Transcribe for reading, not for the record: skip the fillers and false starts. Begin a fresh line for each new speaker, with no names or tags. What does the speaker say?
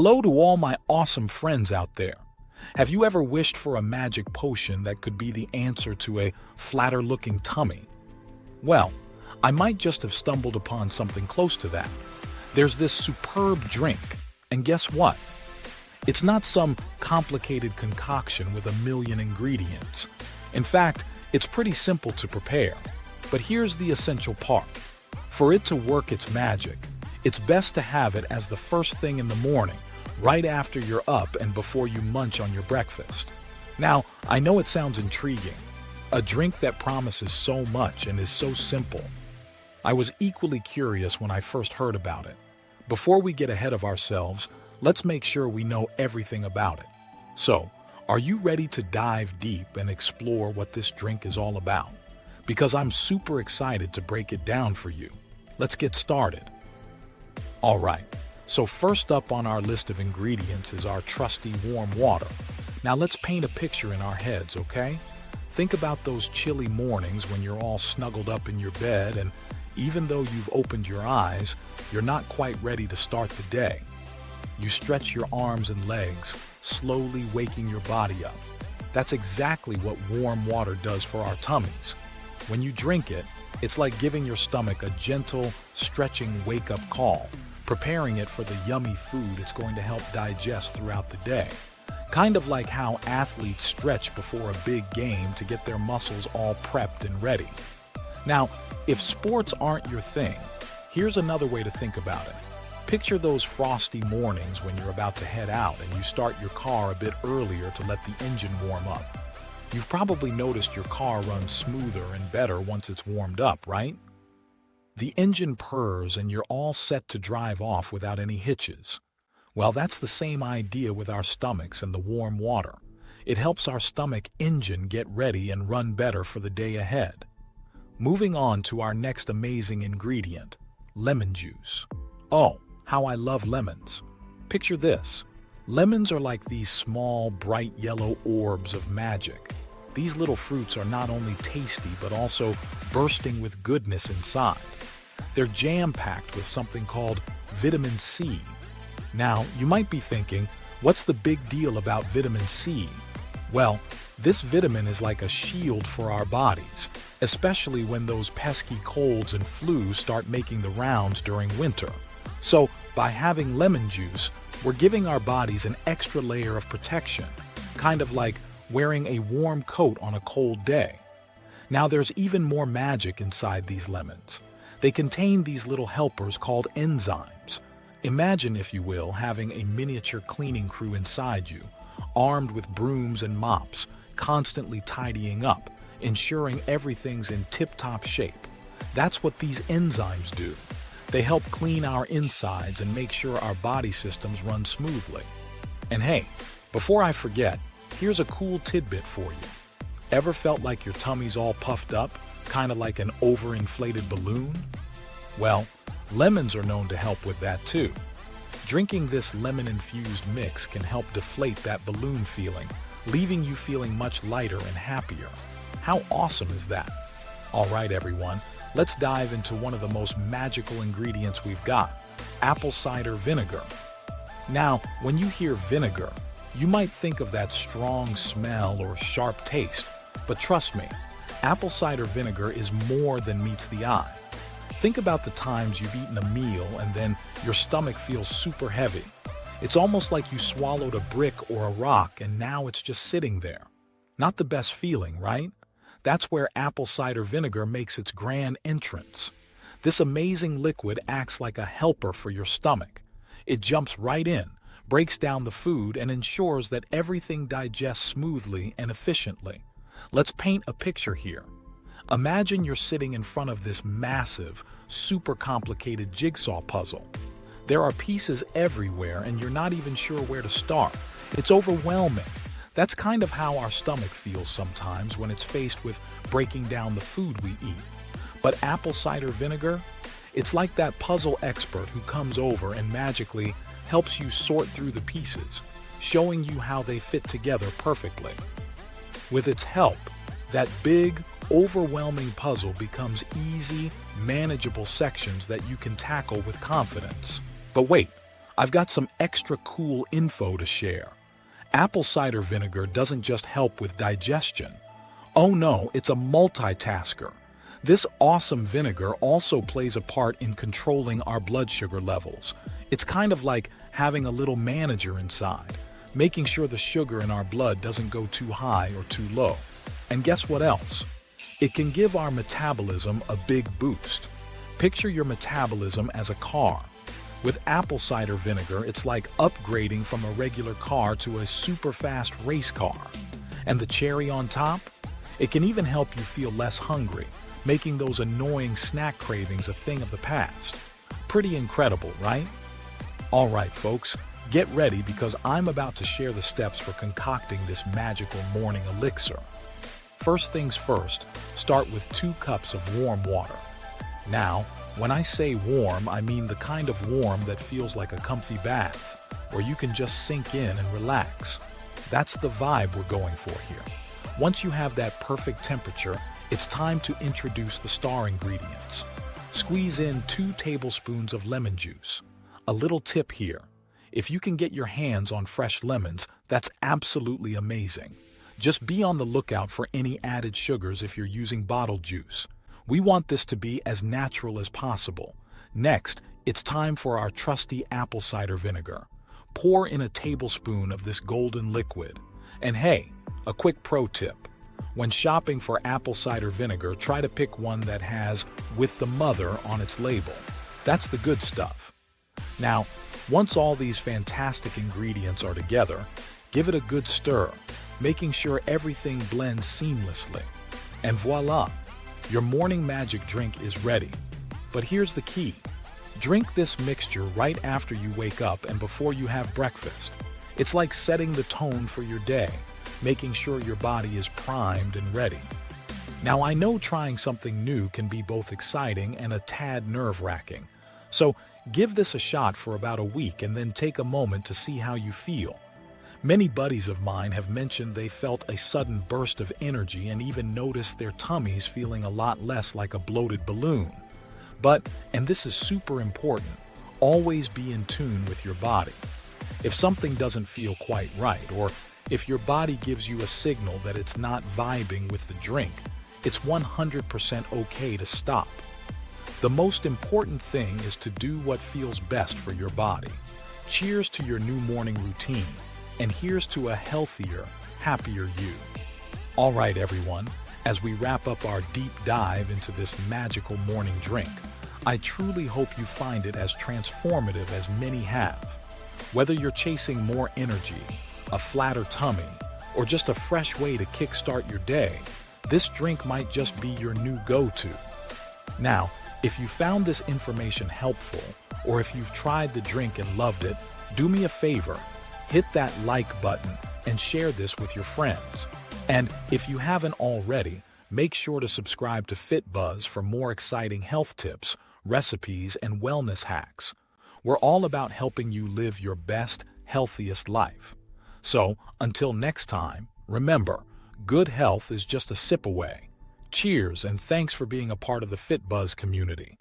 Hello to all my awesome friends out there. Have you ever wished for a magic potion that could be the answer to a flatter-looking tummy? Well, I might just have stumbled upon something close to that. There's this superb drink, and guess what? It's not some complicated concoction with a million ingredients. In fact, it's pretty simple to prepare. But here's the essential part. For it to work its magic, it's best to have it as the first thing in the morning, right after you're up and before you munch on your breakfast. Now, I know it sounds intriguing. A drink that promises so much and is so simple. I was equally curious when I first heard about it. Before we get ahead of ourselves, let's make sure we know everything about it. So, are you ready to dive deep and explore what this drink is all about? Because I'm super excited to break it down for you. Let's get started. All right, so first up on our list of ingredients is our trusty warm water. Now let's paint a picture in our heads, okay? Think about those chilly mornings when you're all snuggled up in your bed and even though you've opened your eyes, you're not quite ready to start the day. You stretch your arms and legs, slowly waking your body up. That's exactly what warm water does for our tummies. When you drink it, it's like giving your stomach a gentle, stretching wake-up call, preparing it for the yummy food it's going to help digest throughout the day. Kind of like how athletes stretch before a big game to get their muscles all prepped and ready. Now, if sports aren't your thing, here's another way to think about it. Picture those frosty mornings when you're about to head out and you start your car a bit earlier to let the engine warm up. You've probably noticed your car runs smoother and better once it's warmed up, right? The engine purrs and you're all set to drive off without any hitches. Well, that's the same idea with our stomachs and the warm water. It helps our stomach engine get ready and run better for the day ahead. Moving on to our next amazing ingredient, lemon juice. Oh, how I love lemons. Picture this. Lemons are like these small, bright yellow orbs of magic. These little fruits are not only tasty but also bursting with goodness inside. They're jam-packed with something called vitamin C. Now, you might be thinking, what's the big deal about vitamin C? Well, this vitamin is like a shield for our bodies, especially when those pesky colds and flus start making the rounds during winter. So, by having lemon juice, we're giving our bodies an extra layer of protection, kind of like wearing a warm coat on a cold day. Now, there's even more magic inside these lemons. They contain these little helpers called enzymes. Imagine, if you will, having a miniature cleaning crew inside you, armed with brooms and mops, constantly tidying up, ensuring everything's in tip-top shape. That's what these enzymes do. They help clean our insides and make sure our body systems run smoothly. And hey, before I forget, here's a cool tidbit for you. Ever felt like your tummy's all puffed up, kind of like an overinflated balloon? Well, lemons are known to help with that too. Drinking this lemon-infused mix can help deflate that balloon feeling, leaving you feeling much lighter and happier. How awesome is that? All right, everyone, let's dive into one of the most magical ingredients we've got, apple cider vinegar. Now, when you hear vinegar, you might think of that strong smell or sharp taste, but trust me, apple cider vinegar is more than meets the eye. Think about the times you've eaten a meal and then your stomach feels super heavy. It's almost like you swallowed a brick or a rock and now it's just sitting there. Not the best feeling, right? That's where apple cider vinegar makes its grand entrance. This amazing liquid acts like a helper for your stomach. It jumps right in, breaks down the food, and ensures that everything digests smoothly and efficiently. Let's paint a picture here. Imagine you're sitting in front of this massive, super complicated jigsaw puzzle. There are pieces everywhere and you're not even sure where to start. It's overwhelming. That's kind of how our stomach feels sometimes when it's faced with breaking down the food we eat. But apple cider vinegar? It's like that puzzle expert who comes over and magically helps you sort through the pieces, showing you how they fit together perfectly. With its help, that big, overwhelming puzzle becomes easy, manageable sections that you can tackle with confidence. But wait, I've got some extra cool info to share. Apple cider vinegar doesn't just help with digestion. Oh no, it's a multitasker. This awesome vinegar also plays a part in controlling our blood sugar levels. It's kind of like having a little manager inside, making sure the sugar in our blood doesn't go too high or too low. And guess what else? It can give our metabolism a big boost. Picture your metabolism as a car. With apple cider vinegar, it's like upgrading from a regular car to a super fast race car. And the cherry on top? It can even help you feel less hungry, making those annoying snack cravings a thing of the past. Pretty incredible, right? All right, folks, get ready because I'm about to share the steps for concocting this magical morning elixir. First things first, start with 2 cups of warm water. Now, when I say warm, I mean the kind of warm that feels like a comfy bath, where you can just sink in and relax. That's the vibe we're going for here. Once you have that perfect temperature, it's time to introduce the star ingredients. Squeeze in 2 tablespoons of lemon juice. A little tip here. If you can get your hands on fresh lemons, that's absolutely amazing. Just be on the lookout for any added sugars if you're using bottled juice. We want this to be as natural as possible. Next, it's time for our trusty apple cider vinegar. Pour in a tablespoon of this golden liquid. And hey, a quick pro tip. When shopping for apple cider vinegar, try to pick one that has "with the mother" on its label. That's the good stuff. Now, once all these fantastic ingredients are together, give it a good stir, making sure everything blends seamlessly. And voila, your morning magic drink is ready. But here's the key. Drink this mixture right after you wake up and before you have breakfast. It's like setting the tone for your day, making sure your body is primed and ready. Now, I know trying something new can be both exciting and a tad nerve-wracking, so give this a shot for about a week and then take a moment to see how you feel. Many buddies of mine have mentioned they felt a sudden burst of energy and even noticed their tummies feeling a lot less like a bloated balloon. But, and this is super important, always be in tune with your body. If something doesn't feel quite right, or if your body gives you a signal that it's not vibing with the drink, it's 100% okay to stop. The most important thing is to do what feels best for your body. Cheers to your new morning routine, and here's to a healthier, happier you. All right, everyone, as we wrap up our deep dive into this magical morning drink, I truly hope you find it as transformative as many have. Whether you're chasing more energy, a flatter tummy, or just a fresh way to kickstart your day, this drink might just be your new go-to. Now, if you found this information helpful, or if you've tried the drink and loved it, do me a favor, hit that like button and share this with your friends. And if you haven't already, make sure to subscribe to FitBuzz for more exciting health tips, recipes, and wellness hacks. We're all about helping you live your best, healthiest life. So, until next time, remember, good health is just a sip away. Cheers, and thanks for being a part of the FitBuzz community.